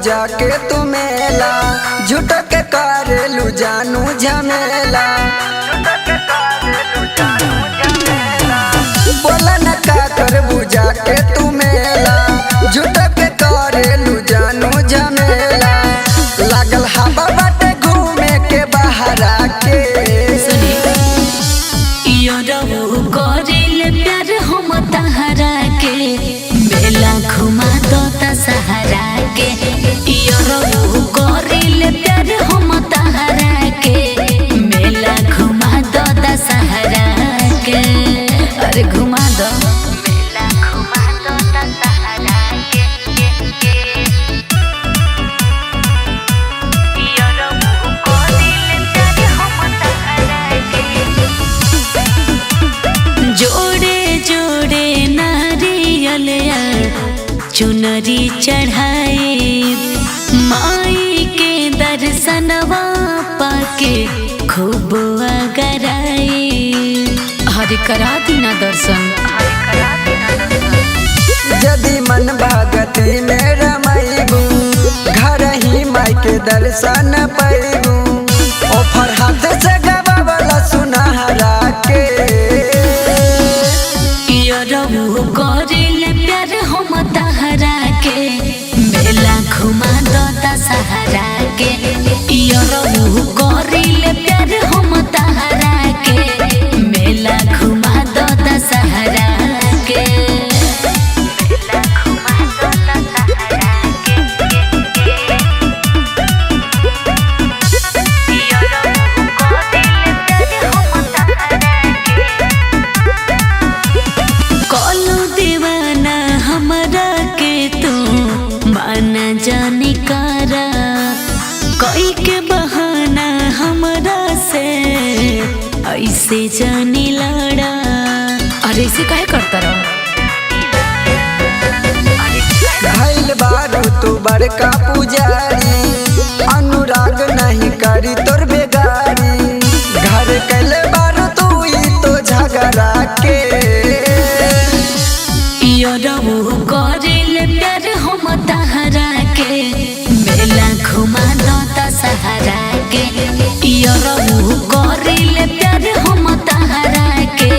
जाके तू मेला, झूठ के करेलू जानू झमेला। बोला न का करबू जाके तू मेला, झूठ के करेलू जानू झमेला। लागल हवा बाटे घूमे के बाहर आके प्यार हम तहरा के मेला घुमा दो सहारा के। करिल प्यार हम तहरा के मेला घुमा दो सहारा के। अरे घुमा दो मेला घुमा दो सहारा के। जोड़े जोड़े नारियल चुनरी चढ़ाए, माई के दर्शनवा पाके खूब अगराए। हरि करा दीना दर्शन। यदि मन भगती में रमैबू, घर ही माई के दर्शन पैबू। ऑफर हाथ से गवावला सुनहरा के करिल प्यार हम तहरा के मेला घुमा दो सहारा के। करिल प्यार हम तहरा के मेला घुमा दो सहारा के। मेला घुमा दो सहारा जानी कारा कोई के बहाना हमरा से ऐसे जानी लड़ा। अरे ऐसे काहे करता रहा? भइल बारू तू बड़का पुजारी, अनुराग नहीं करी तोर बेगारी। घर कैले बारू तू ही तो झगड़ा के करिल प्यार हम तहरा के मेला घुमा दो सहारा के। करिल प्यार हम तहरा के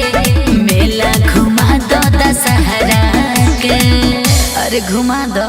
मेला घुमा दो सहारा के। अरे घुमा दो।